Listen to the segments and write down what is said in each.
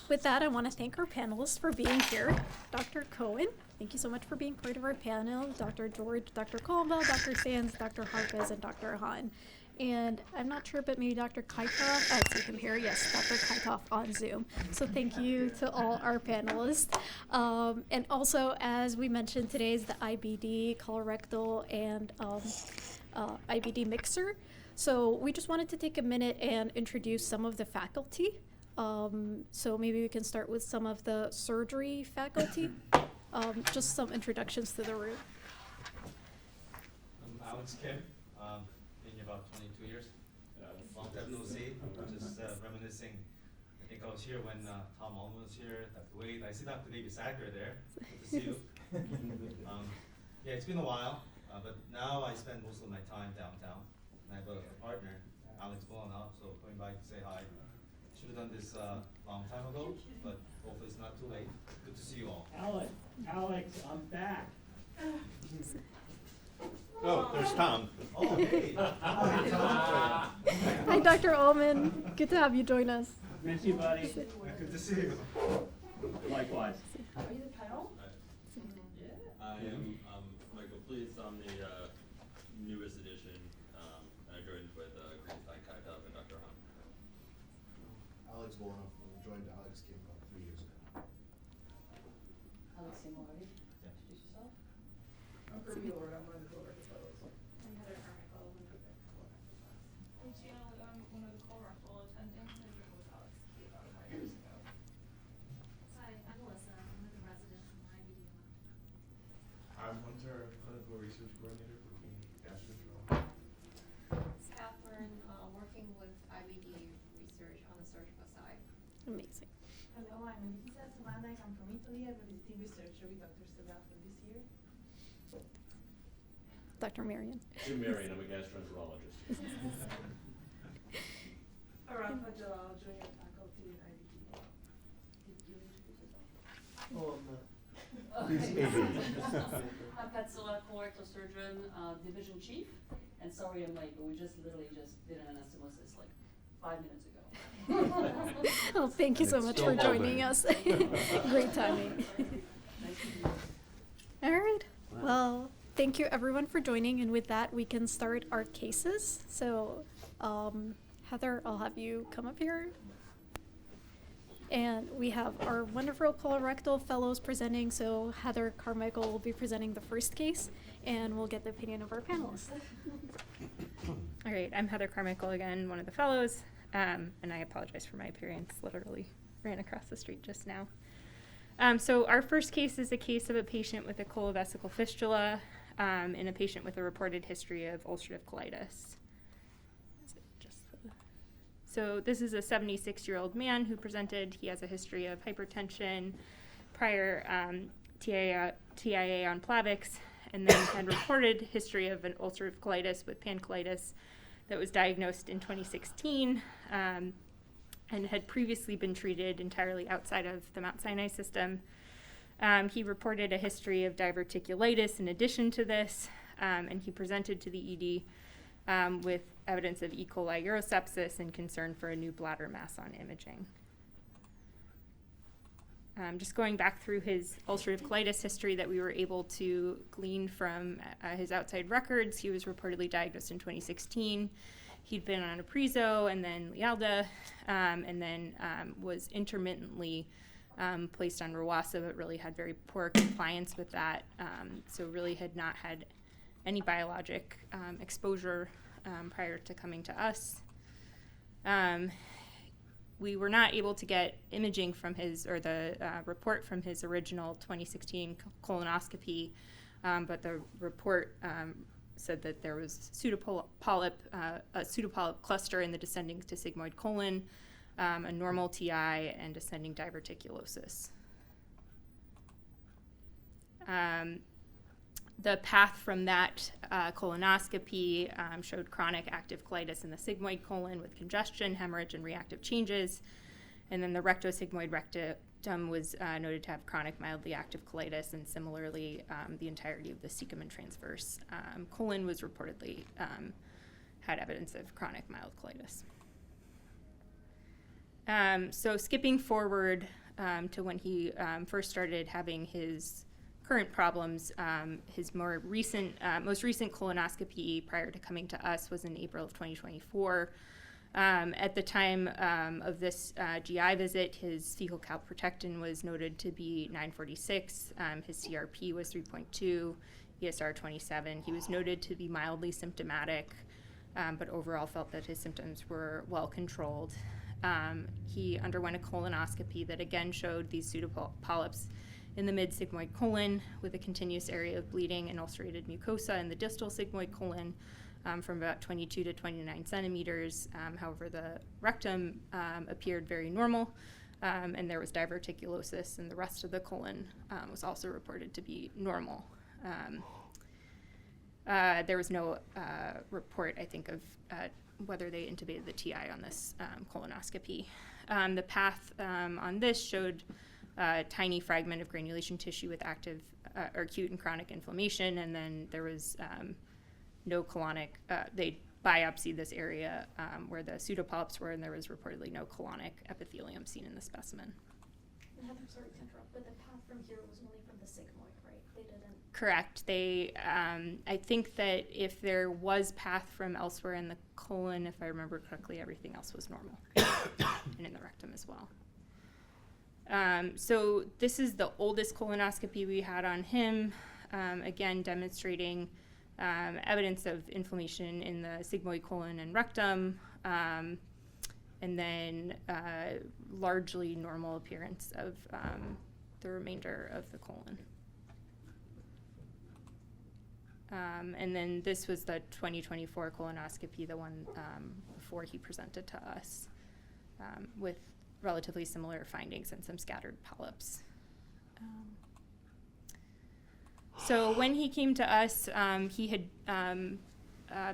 With that, I want to thank our panelists for being here. Dr. Cohen, thank you so much for being part of our panel. Dr. George, Dr. Colwell, Dr. Sands, Dr. Harpez, and Dr. Han. And I'm not sure, but maybe Dr. Kaitoff, I see him here. Yes, Dr. Kaitoff on Zoom. So thank you to all our panelists. And also, as we mentioned, today is the IBD, colorectal, and IBD mixer. So we just wanted to take a minute and introduce some of the faculty. So maybe we can start with some of the surgery faculty. Just some introductions to the room. I'm Alex Kim. Been here about 22 years. Long time no see. Just reminiscing. I think I was here when Tom Allman was here. Dr. Wade. I see Dr. David Sacker there. Good to see you. Yeah, it's been a while, but now I spend most of my time downtown. And I have a partner, Alex Bolanov, so going by to say hi. Should have done this a long time ago, but hopefully it's not too late. Good to see you all. Alex, I'm back. Oh, there's Tom. Oh, hey. Hi, Tom. Hi, Dr. Ullman. Good to have you join us. Miss you, buddy. Good to see you. Likewise. Are you the panel? I am Michael Please. I'm the newest edition. I joined with Greenstein Kaitoff and Dr. Han. Alex Bolanov. I joined Alex Kim about 3 years ago. Alex Simori. Yeah. Introduce yourself. I'm Kirby Lord, I'm one of the colorectal fellows. I'm Heather Carmichael, one of the I'm Gina, I'm one of the colorectal attendants. I joined with Alex Key about 5 years ago. Hi, I'm Melissa. I'm one of the residents in IBD. I'm Hunter, clinical research coordinator for gastroenterology. Catherine, working with IBD research on the surgical side. Amazing. Hello, I'm Elisa Savannah. I'm from Italy. I'm a visiting researcher with Dr. Sedafa this year. Dr. Marion. Jim Marion. I'm a gastroenterologist. Arafa Jalal, junior faculty in IBD. Did you introduce yourself? I'm Patsila, colorectal surgeon, division chief. And sorry I'm late, but we literally just did an anastomosis like 5 minutes ago. Oh, thank you And so it's much still for joining open. us. Great timing. Nice to meet you. All right. Well, thank you everyone for joining. And with that, we can start our cases. So, Heather, I'll have you come up here. And we have our wonderful colorectal fellows presenting. So Heather Carmichael will be presenting the first case, and we'll get the opinion of our panelists. All right, I'm Heather Carmichael again, one of the fellows, and I apologize for my appearance. Literally ran across the street just now. So our first case is a case of a patient with a colovesical fistula and a patient with a reported history of ulcerative colitis. So this is a 76-year-old man who presented. He has a history of hypertension, prior TIA on Plavix, and then had reported history of an ulcerative colitis with pancolitis that was diagnosed in 2016 and had previously been treated entirely outside of the Mount Sinai system. He reported a history of diverticulitis in addition to this, and he presented to the ED with evidence of E. coli urosepsis and concern for a new bladder mass on imaging. Just going back through his ulcerative colitis history that we were able to glean from his outside records, he was reportedly diagnosed in 2016. He'd been on Aprizo and then Lialda, and then was intermittently placed on Rawasa, but really had very poor compliance with that. So really had not had any biologic exposure prior to coming to us. We were not able to get imaging from the report from his original 2016 colonoscopy, but the report said that there was a pseudopolyp cluster in the descending to sigmoid colon, a normal TI, and ascending diverticulosis. The path from that colonoscopy showed chronic active colitis in the sigmoid colon with congestion, hemorrhage, and reactive changes. And then the rectosigmoid rectum was noted to have chronic mildly active colitis, and similarly, the entirety of the cecum and transverse colon was reportedly had evidence of chronic mild colitis. So skipping forward to when he first started having his current problems, his most recent colonoscopy prior to coming to us was in April of 2024. At the time of this GI visit, his fecal calprotectin was noted to be 946. His CRP was 3.2, ESR 27. He was noted to be mildly symptomatic, but overall felt that his symptoms were well controlled. He underwent a colonoscopy that again showed these pseudopolyps in the mid-sigmoid colon with a continuous area of bleeding and ulcerated mucosa in the distal sigmoid colon from about 22 to 29 centimeters. However, the rectum appeared very normal, and there was diverticulosis, and the rest of the colon was also reported to be normal. There was no report, I think, of whether they intubated the TI on this colonoscopy. The path on this showed a tiny fragment of granulation tissue with active or acute and chronic inflammation, and then there was no colonic, they biopsied this area where the pseudopolyps were, and there was reportedly no colonic epithelium seen in the specimen. And Heather, sorry to interrupt, but the path from here was only from the sigmoid, right? They didn't. Correct. They, I think that if there was path from elsewhere in the colon, if I remember correctly, everything else was normal, and in the rectum as well. So this is the oldest colonoscopy we had on him, again demonstrating evidence of inflammation in the sigmoid colon and rectum, and then largely normal appearance of the remainder of the colon. And then this was the 2024 colonoscopy, the one before he presented to us, with relatively similar findings and some scattered polyps. So when he came to us, he had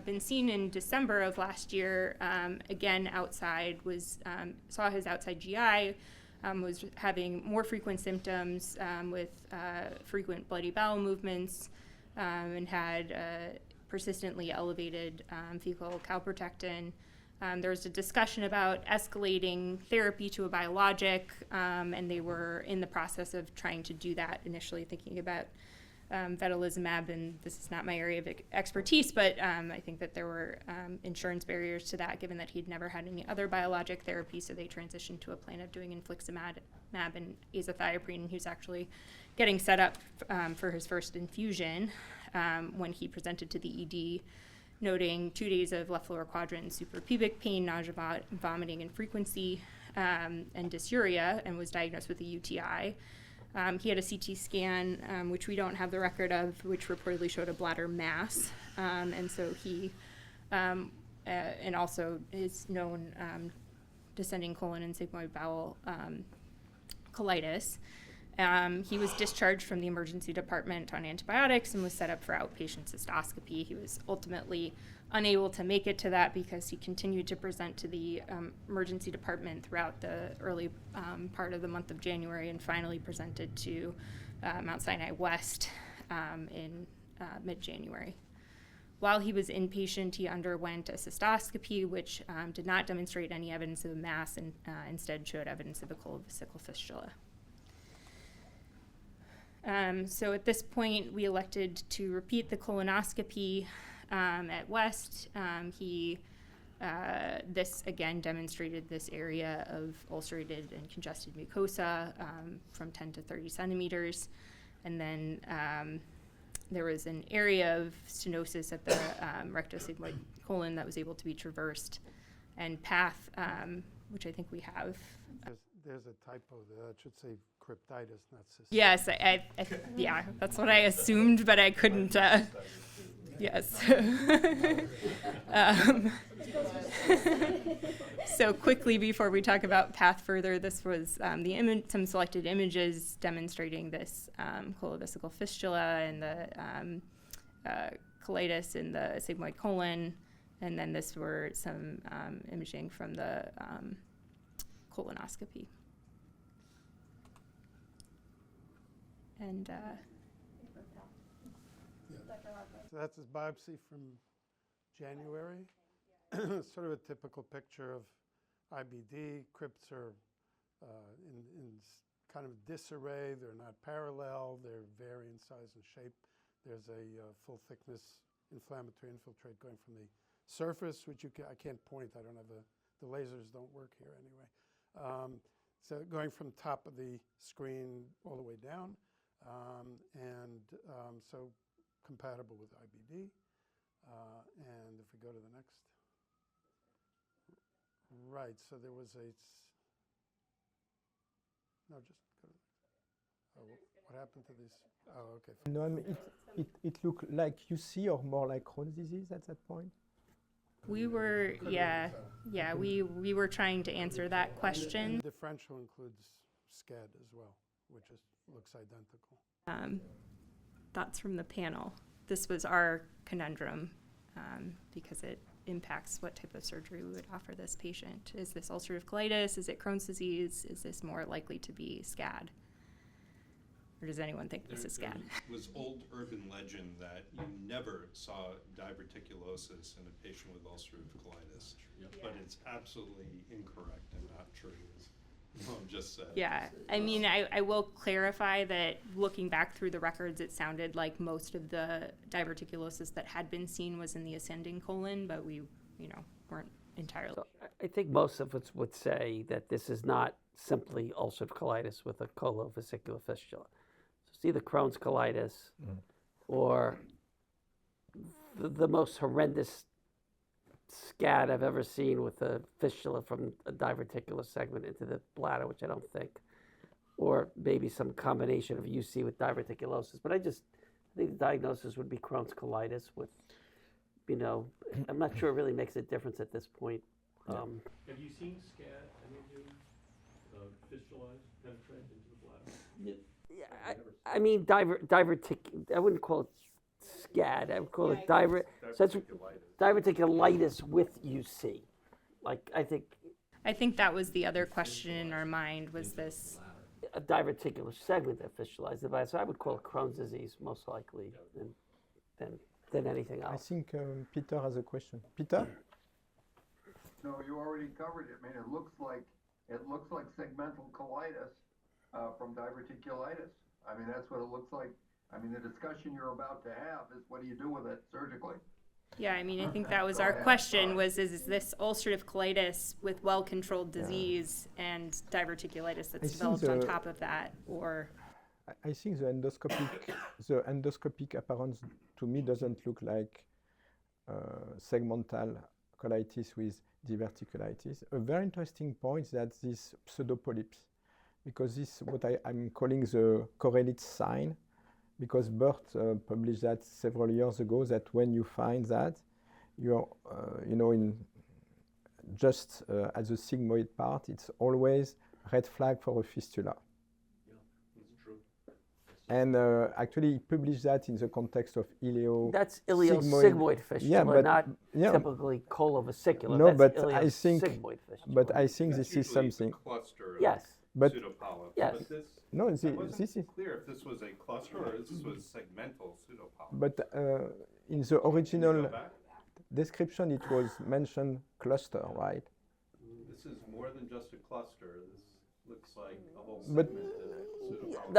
been seen in December of last year, again outside, saw his outside GI, was having more frequent symptoms with frequent bloody bowel movements, and had persistently elevated fecal calprotectin. There was a discussion about escalating therapy to a biologic, and they were in the process of trying to do that, initially thinking about vedolizumab, and this is not my area of expertise, but I think that there were insurance barriers to that, given that he'd never had any other biologic therapy, so they transitioned to a plan of doing infliximab and azathioprine, and he was actually getting set up for his first infusion when he presented to the ED, noting 2 days of left lower quadrant suprapubic pain, nausea, vomiting, and frequency, and dysuria, and was diagnosed with a UTI. He had a CT scan, which we don't have the record of, which reportedly showed a bladder mass, and so he, and also his known descending colon and sigmoid bowel colitis. He was discharged from the emergency department on antibiotics and was set up for outpatient cystoscopy. He was ultimately unable to make it to that because he continued to present to the emergency department throughout the early part of the month of January, and finally presented to Mount Sinai West in mid-January. While he was inpatient, he underwent a cystoscopy, which did not demonstrate any evidence of a mass, and instead showed evidence of a colovesical fistula. So at this point, we elected to repeat the colonoscopy at West. This again demonstrated this area of ulcerated and congested mucosa from 10 to 30 centimeters. And then there was an area of stenosis at the rectosigmoid colon that was able to be traversed. And path, which I think we have. There's a typo there. It should say cryptitis, not cystic. Yes, yeah, that's what I assumed, but I couldn't. Yes. So quickly, before we talk about path further, this was some selected images demonstrating this colovesical fistula and the colitis in the sigmoid colon, and then this were some imaging from the colonoscopy. And So that's his biopsy from January. Sort of a typical picture of IBD. Crypts are in kind of disarray. They're not parallel. They vary in size and shape. There's a full thickness inflammatory infiltrate going from the surface, which I can't point. I don't have the lasers don't work here anyway. So going from top of the screen all the way down, so compatible with IBD. And if we go to the next, right, so there was no, just go to what happened to these? Oh, okay. No, I mean, it looked like UC or more like Crohn's disease at that point? We were, we were trying to answer that question. And differential includes SCAD as well, which looks identical. Thoughts from the panel. This was our conundrum because it impacts what type of surgery we would offer this patient. Is this ulcerative colitis? Is it Crohn's disease? Is this more likely to be SCAD? Or does anyone think this is SCAD? There was old urban legend that you never saw diverticulosis in a patient with ulcerative colitis, but it's absolutely incorrect and not true. I'm just saying. Yeah, I mean, I will clarify that looking back through the records, it sounded like most of the diverticulosis that had been seen was in the ascending colon, but we, weren't entirely. So I think most of us would say that this is not simply ulcerative colitis with a colovesicular fistula. So it's either Crohn's colitis or the most horrendous SCAD I've ever seen with a fistula from a diverticular segment into the bladder, which I don't think, or maybe some combination of UC with diverticulosis. But I think the diagnosis would be Crohn's colitis with, I'm not sure it really makes a difference at this point. Have you seen SCAD, any of you, fistulas penetrate into the bladder? Yeah, I mean, I wouldn't call it SCAD. I would call it diverticulitis with UC. I think that was the other question in our mind, was this a diverticular segment that fistulized the bladder. So I would call it Crohn's disease most likely than anything else. I think Peter has a question. Peter? No, you already covered it. I mean, it looks like segmental colitis from diverticulitis. I mean, that's what it looks like. I mean, the discussion you're about to have is what do you do with it surgically? Yeah, I mean, I think that was our question was, is this ulcerative colitis with well-controlled disease and diverticulitis that's developed on top of that, or? I think the endoscopic appearance to me doesn't look like segmental colitis with diverticulitis. A very interesting point is that these pseudopolyps, because this is what I'm calling the correlate sign, because Burt published that several years ago, that when you find that, you're, in just at the sigmoid part, it's always red flag for a fistula. Yeah, that's true. And actually, he published that in the context of ileo. That's iliosigmoid fistula, not typically colovesicular. No, that's but I think, this is something. Cluster yes. But pseudopolyps. Yes. But this, no, this is clear if this was a cluster or if this was segmental pseudopolyps. But in the original description, it was mentioned cluster, right? This is more than just a cluster. This looks like a whole segment.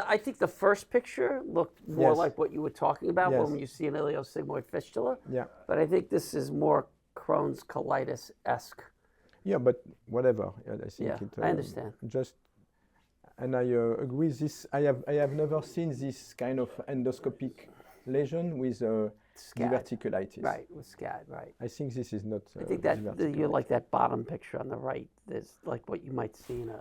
I think the first picture looked more like what you were talking about when you see an iliosigmoid fistula. Yeah. But I think this is more Crohn's colitis-esque. Yeah, but whatever. I think I understand. And I agree. This I have never seen this kind of endoscopic lesion with diverticulitis. Right, with SCAD, right. I think this is not. I think that you like that bottom picture on the right. There's like what you might see in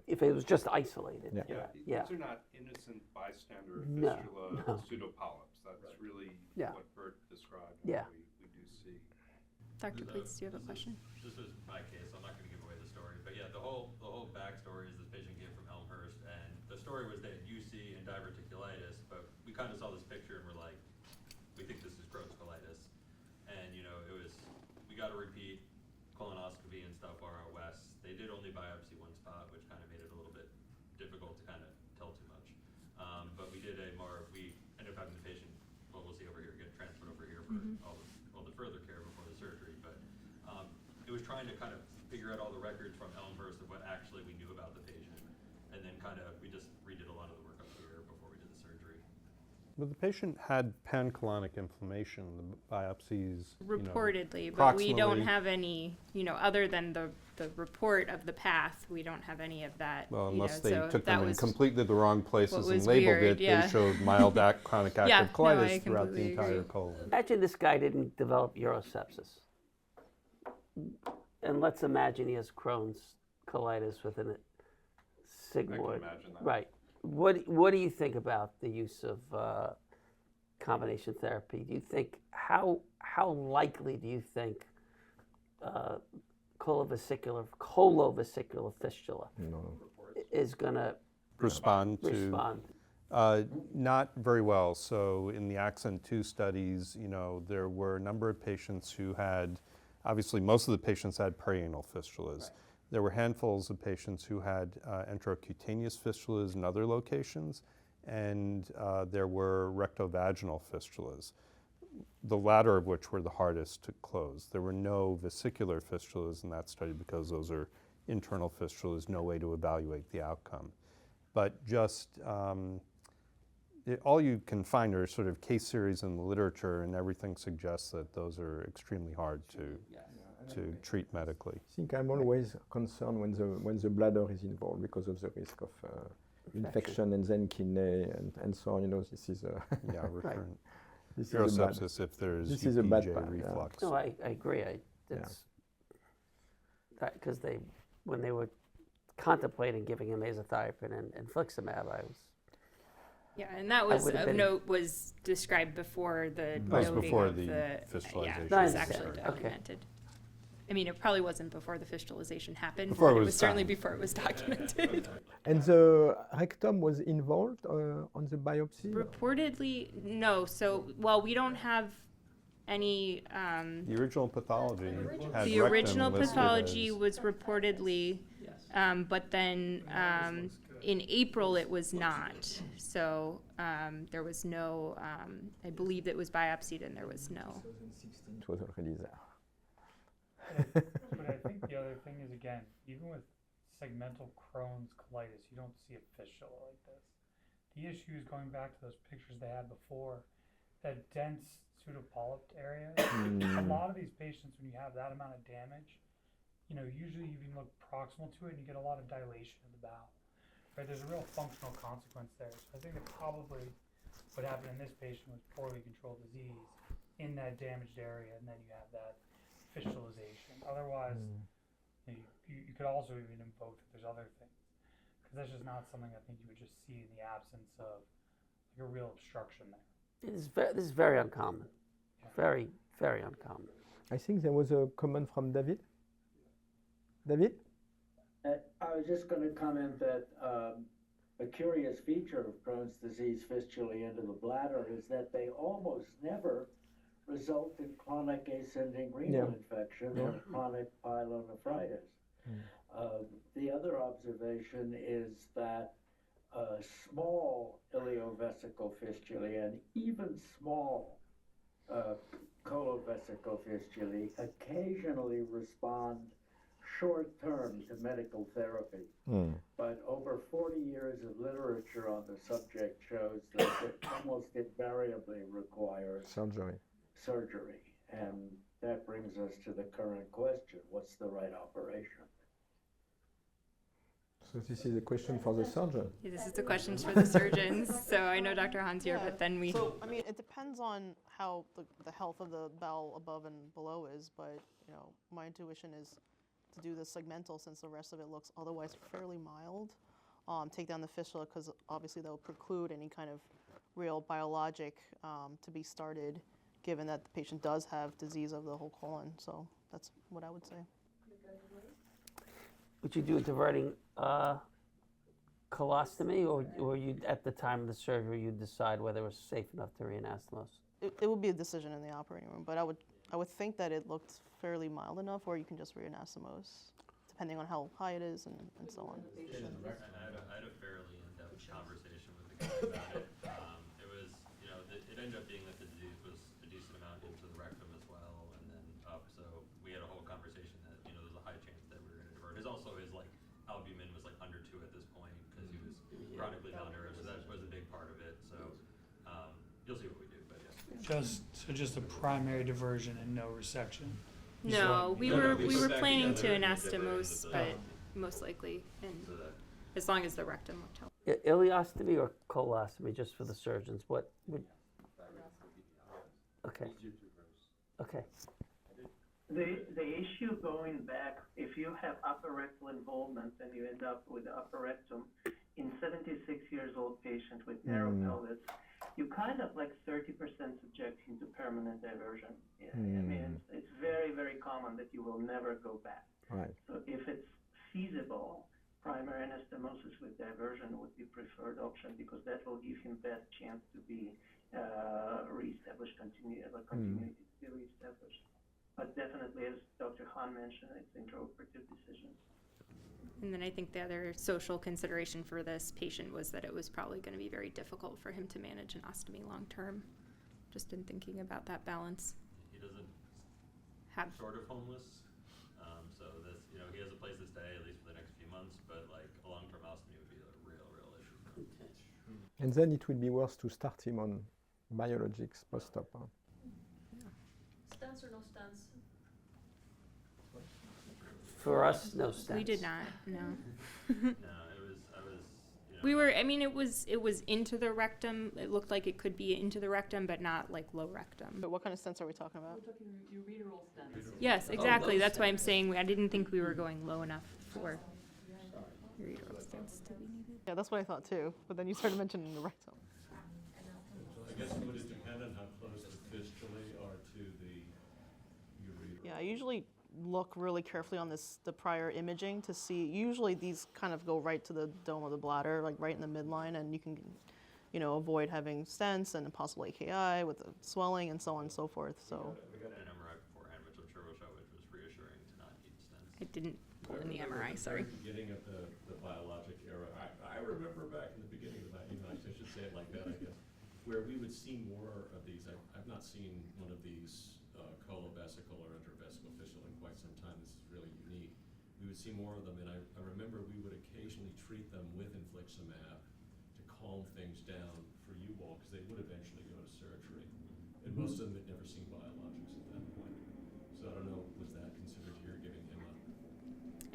if it was just isolated. These are not innocent bystander fistula pseudopolyps. That's really what Burt described. Yeah. We do see. Dr. Pleats, do you have a question? This is my case. I'm not going to give away the story, but yeah, the whole backstory is this patient came from Elmhurst, and the story was they had UC and diverticulitis, but we kind of saw this picture and we're like, we think this is Crohn's colitis, and we got a repeat colonoscopy and stuff ROS. They did only biopsy one spot, which kind of made it a little bit difficult to kind of tell too much. But we ended up having the patient, we'll see over here, get transferred over here for all the further care before the surgery. But it was trying to kind of figure out all the records from Elmhurst of what actually we knew about the patient. And then we just redid a lot of the work up here before we did the surgery. But the patient had pancolonic inflammation, the biopsies. Reportedly, but we don't have any, other than the report of the path, we don't have any of that. Well, unless they so took that them in was completely the wrong places and was labeled weird, it, yeah. they showed mild chronic active Yeah, no, I colitis throughout the completely entire agree. colon. Imagine this guy didn't develop urosepsis. And let's imagine he has Crohn's colitis with a sigmoid. imagine that. Right. What do you think about the use of combination therapy? Do you think, how likely do you think colovesicular fistula is going to Respond to respond? Not very well. So in the Accent 2 studies, there were a number of patients who had, obviously most of the patients had perianal fistulas. Right. There were handfuls of patients who had enterocutaneous fistulas in other locations, and there were rectovaginal fistulas, the latter of which were the hardest to close. There were no vesicular fistulas in that study because those are internal fistulas, no way to evaluate the outcome. But just all you can find are sort of case series in the literature, and everything suggests that those are extremely hard to treat medically. I think I'm always concerned when the bladder is involved because of the risk of infection and then kidney and so on. This is a recurrent this urosepsis is if there's this is a bad UPJ part, reflux. No, I agree. Because when they were contemplating giving him azathioprine and infliximab, I was. Yeah, and that was was described before the noting before of the the fistulization. Yeah, was actually Okay. documented. I mean, it probably wasn't before the fistulization happened, Before but it it was was certainly found. before it was documented. And the rectum was involved on the biopsy? Reportedly, no. So, we don't have any. The original pathology had The rectum original listed pathology as- was reportedly, but then in April it was not. So there was no. I believe it was biopsied, and there was no. 2016 it was already there. But I think the other thing is, again, even with segmental Crohn's colitis, you don't see a fistula like this. The issue is going back to those pictures they had before, that dense pseudopolyp area. A lot of these patients, when you have that amount of damage, usually you can look proximal to it and you get a lot of dilation of the bowel. Right? There's a real functional consequence there. So I think that probably what happened in this patient was poorly controlled disease in that damaged area, and then you have that fistulization. Otherwise, you could also even invoke that there's other things, because that's just not something I think you would just see in the absence of a real obstruction there. This is very uncommon. Yeah. Very, very uncommon. I think there was a comment from David. David? I was just going to comment that a curious feature of Crohn's disease fistulae into the bladder is that they almost never result in chronic ascending renal infection or chronic pyelonephritis. The other observation is that small ileovesical fistulae and even small colovesical fistulae occasionally respond short-term to medical therapy. But over 40 years of literature on the subject shows that it almost invariably requires surgery. And that brings us to the current question: what's the right operation? So this is a question for the surgeon. Yeah, this is the questions for the surgeons. So I know Dr. Hahn's here, but then we. So I mean, it depends on how the health of the bowel above and below is, but my intuition is to do the segmental, since the rest of it looks otherwise fairly mild. Take down the fistula, because obviously that will preclude any kind of real biologic to be started, given that the patient does have disease of the whole colon. So that's what I would say. Would you do a diverting colostomy, or you, at the time of the surgery, you decide whether it was safe enough to reanastomose? It would be a decision in the operating room, but I would think that it looked fairly mild enough where you can just reanastomose, depending on how high it is and so on. And I had a fairly in-depth conversation with the guy about it. It was, it ended up being that the disease was a decent amount into the rectum as well, and then up. So we had a whole conversation that, there's a high chance that we're albumin was like under 2 at this point because he was chronically malnourished, so that was a big part of it. So you'll see what we do, but yeah. Just a primary diversion and no resection. No, we No, were no, we we put were back planning to together and anastomose, did but the- most likely, and So that- as long as the rectum looked healthy. Ileostomy or colostomy, just for the surgeons, what would? Okay. Okay. The issue going back, if you have upper rectal involvement and you end up with upper rectum, in 76 years old patient with narrow pelvis, you kind of like 30% subject him to permanent diversion. Yeah, I mean, it's very, very common that you will never go back. Right. So if it's feasible, primary anastomosis with diversion would be preferred option because that will give him best chance to be reestablished, continuity to be reestablished. But definitely, as Dr. Hahn mentioned, it's intraoperative decision. And then I think the other social consideration for this patient was that it was probably going to be very difficult for him to manage an ostomy long term, just in thinking about that balance. He doesn't have sort of homeless, so this, you know, he has a place to stay at least for the next few months, but like a long-term ostomy would be a real issue for him. And then it would be worse to start him on biologics post-op. Huh? Stents or no stents? For us, no stents. We did not, no. No, We were, I mean, it was into the rectum. It looked like it could be into the rectum, but not like low rectum. But what kind of stents are we talking about? We're talking ureteral stents. Yes, exactly. That's why I'm saying I didn't think we were going low enough for ureteral stents to be needed. Yeah, that's what I thought too. But then you started mentioning the rectum. I guess would it depend on how close the fistulae are to the ureter? Yeah, I usually look really carefully on the prior imaging to see. Usually these kind of go right to the dome of the bladder, like right in the midline, and you can, you know, avoid having stents and possible AKI with the swelling and so on and so forth. So We got an MRI beforehand, which I'm sure will show, which was reassuring to not need stents. I didn't pull in the MRI, At the sorry. very beginning of the biologic era, I remember back in the beginning of that, you know, I should say it like that, I guess, where we would see more of these. I've not seen one of these colovesical or intravesical fistula in quite some time. This is really unique. We would see more of them, and I remember we would occasionally treat them with infliximab to calm things down for you all, because they would eventually go to surgery. And most of them had never seen biologics at that point. So I don't know, was that considered here, giving him a...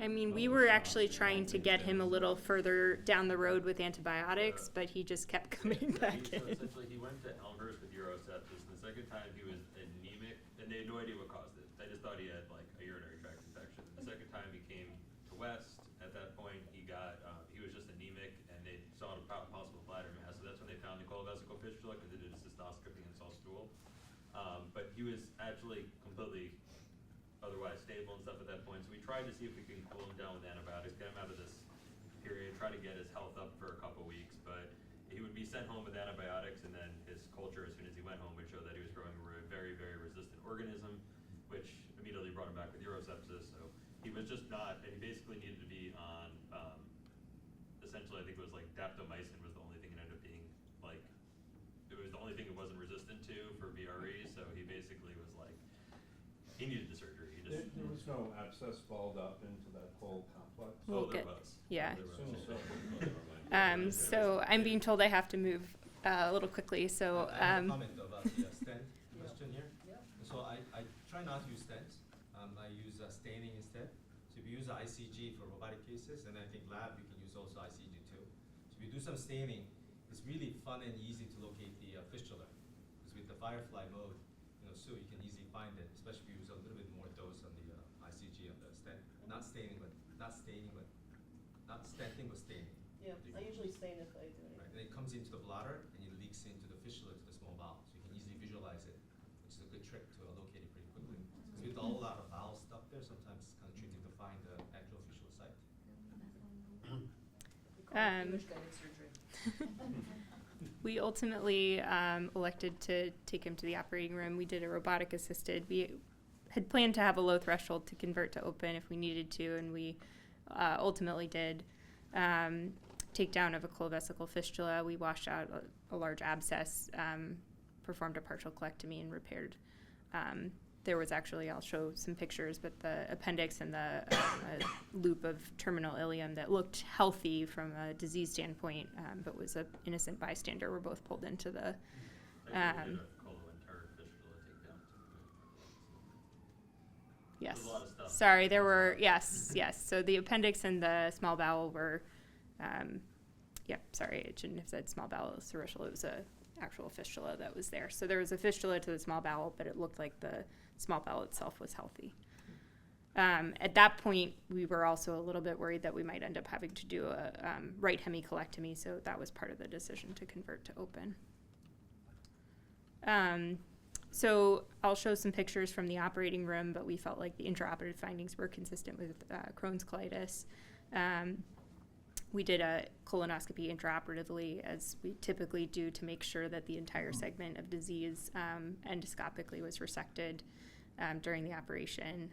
I mean, we were actually trying to get him a little further down the road with antibiotics, but he just kept coming back So in. essentially, he went to Elmhurst with urosepsis. The second time he was anemic, and they had no idea what caused it. They just thought he had like a urinary tract infection. The second time he came to West, at that point he got he was just anemic, and they saw a possible bladder mass. So that's when they found the colovesical fistula, because they did a cystoscopy and saw stool. But he was actually completely otherwise stable and stuff at that point. So we tried to see if we can cool him down with antibiotics, get him out of this period, try to get his health up for a couple weeks. But he would be sent home with antibiotics, and then his culture, as soon as he went home, would show that he was growing a very, very resistant organism, which immediately brought him back with urosepsis. So he was just not, and he basically needed to be on, essentially I think it was like daptomycin was the only thing it ended up being, like, it was the only thing it wasn't resistant to for VRE, so he basically was like, he needed the surgery. He just, There was no abscess balled up into that whole complex? We'll there get- was. yeah. There was. So I'm being told I have to move a little quickly. So I have a comment about the stent question here. So I try not to use stents. I use staining instead. So if you use ICG for robotic cases, and I think lab you can use also ICG too. So if you do some staining, it's really fun and easy to locate the fistula. Because with the Firefly mode, you know, so you can easily find it, especially if you use a little bit more dose on the ICG on the stent. Not stenting, but staining. Yeah, I usually stain if I do Right, and it comes into the bladder and it leaks into the fistula to the small bowel, so you can easily visualize it, which is a good trick to locate it pretty quickly. Because with a whole lot of bowel stuff there, sometimes it's kind of tricky to find the actual fistula site. We ultimately elected to take him to the operating room. We did a robotic assisted. We had planned to have a low threshold to convert to open if we needed to, and we ultimately did. Takedown of a colovesical fistula. We washed out a large abscess, performed a partial colectomy, and repaired there was actually, I'll show some pictures, but the appendix and the a loop of terminal ileum that looked healthy from a disease standpoint, but was an innocent bystander, were both pulled into the. Yes. There's a lot of stuff. Sorry, there were, yes. So the appendix and the small bowel were, sorry, it shouldn't have said small bowel sericial. It was a actual fistula that was there. So there was a fistula to the small bowel, but it looked like the small bowel itself was healthy. At that point, we were also a little bit worried that we might end up having to do a right hemicolectomy, so that was part of the decision to convert to open. So I'll show some pictures from the operating room, but we felt like the intraoperative findings were consistent with Crohn's colitis. We did a colonoscopy intraoperatively, as we typically do, to make sure that the entire segment of disease endoscopically was resected during the operation.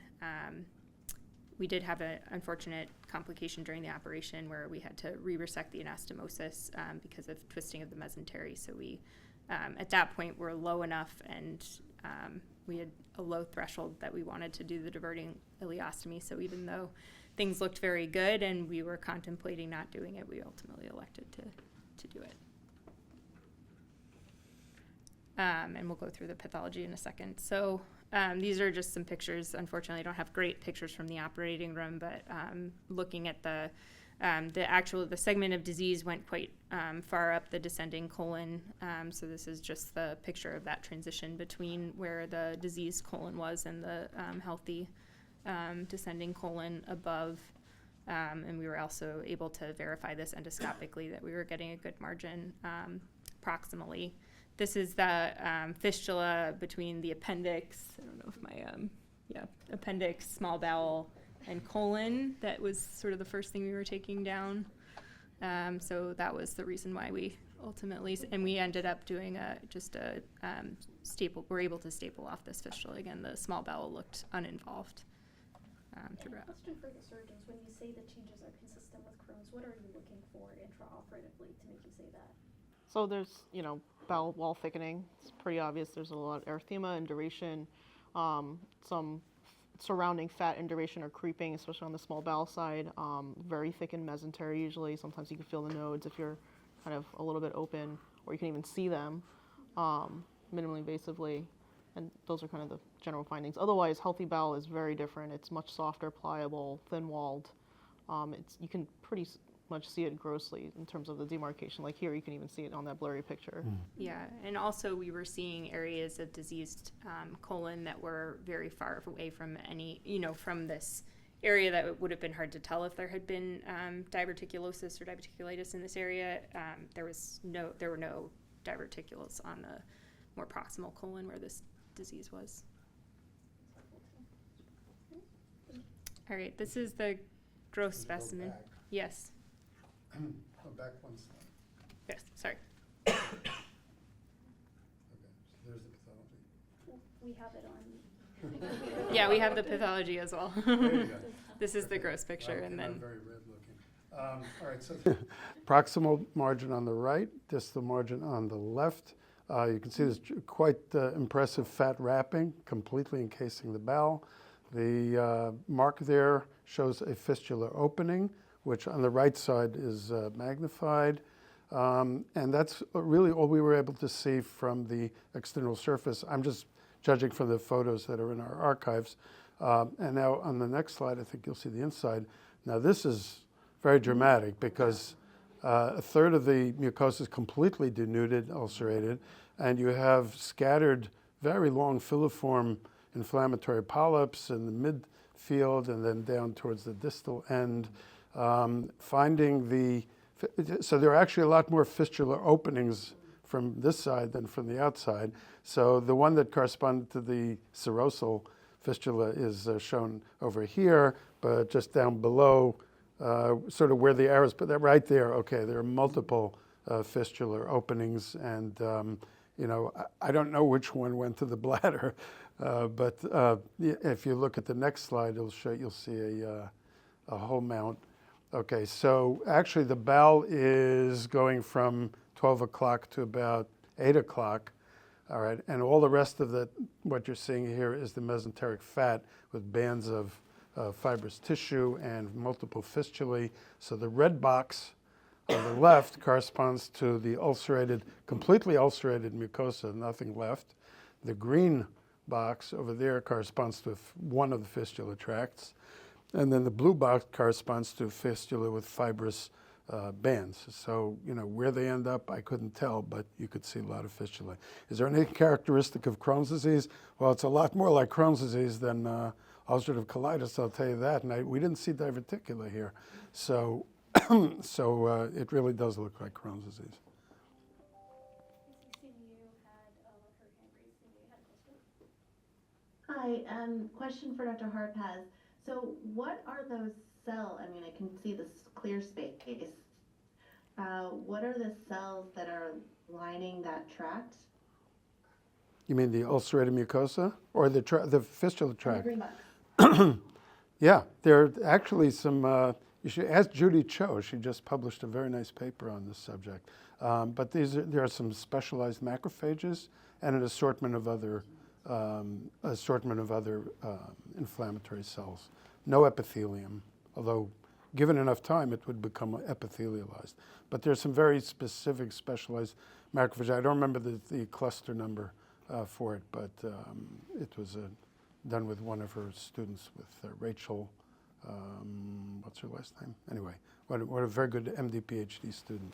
We did have an unfortunate complication during the operation where we had to re-resect the anastomosis because of twisting of the mesentery. So we, at that point, were low enough, and we had a low threshold that we wanted to do the diverting ileostomy. So even though things looked very good and we were contemplating not doing it, we ultimately elected to do it. And we'll go through the pathology in a second. So these are just some pictures. Unfortunately, I don't have great pictures from the operating room, but looking at the segment of disease went quite far up the descending colon. So this is just the picture of that transition between where the diseased colon was and the healthy descending colon above. And we were also able to verify this endoscopically, that we were getting a good margin proximally. This is the fistula between the appendix, I don't know if my, appendix, small bowel, and colon. That was sort of the first thing we were taking down. So that was the reason why we ultimately, and we ended up doing we're able to staple off this fistula. Again, the small bowel looked uninvolved throughout. Question for the surgeons: when you say the changes are consistent with Crohn's, what are you looking for intraoperatively to make you say that? So there's, bowel wall thickening. It's pretty obvious. There's a lot of erythema, induration, some surrounding fat induration or creeping, especially on the small bowel side. Very thickened mesentery usually. Sometimes you can feel the nodes if you're kind of a little bit open, or you can even see them minimally invasively. And those are kind of the general findings. Otherwise, healthy bowel is very different. It's much softer, pliable, thin-walled. You can pretty much see it grossly in terms of the demarcation. Like here, you can even see it on that blurry picture. Yeah, and also we were seeing areas of diseased colon that were very far away from any, from this area that it would have been hard to tell if there had been diverticulosis or diverticulitis in this area. There were no diverticules on the more proximal colon where this disease was. All right, this is the gross specimen. Yes. Go back one slide. Yes, sorry. Okay, so there's the pathology. We have it on. Yeah, we have the pathology as well. There you go. This is the gross picture, and then. Very red looking. All right, so proximal margin on the right, distal margin on the left. You can see there's quite impressive fat wrapping, completely encasing the bowel. The mark there shows a fistula opening, which on the right side is magnified. And that's really all we were able to see from the external surface. I'm just judging from the photos that are in our archives. And now on the next slide, I think you'll see the inside. Now this is very dramatic because a third of the mucosa is completely denuded, ulcerated, and you have scattered very long filiform inflammatory polyps in the midfield and then down towards the distal end. So there are actually a lot more fistula openings from this side than from the outside. So the one that corresponded to the serosal fistula is shown over here, but just down below, sort of where the arrows, but that right there, okay, there are multiple fistular openings, and I don't know which one went to the bladder, but if you look at the next slide, you'll see a whole mount. Okay, so actually the bowel is going from 12 o'clock to about 8 o'clock. All right, and all the rest of what you're seeing here is the mesenteric fat with bands of fibrous tissue and multiple fistulae. So the red box on the left corresponds to the ulcerated, completely ulcerated mucosa, nothing left. The green box over there corresponds to one of the fistula tracts. And then the blue box corresponds to fistula with fibrous bands. So, where they end up, I couldn't tell, but you could see a lot of fistulae. Is there any characteristic of Crohn's disease? Well, it's a lot more like Crohn's disease than ulcerative colitis, I'll tell you that. And we didn't see diverticula here. So, it really does look like Crohn's disease. Hi, question for Dr. Harpaz. So what are those cells? I mean, I can see this clear space. What are the cells that are lining that tract? You mean the ulcerated mucosa or the fistula tract? The green box. Yeah, there are actually some, you should ask Judy Cho. She just published a very nice paper on this subject. But there are some specialized macrophages and an assortment of other inflammatory cells. No epithelium, although given enough time, it would become epithelialized. But there's some very specific specialized macrophages. I don't remember the cluster number for it, but it was done with one of her students, with Rachel, what's her last name? Anyway, what a very good MD PhD student.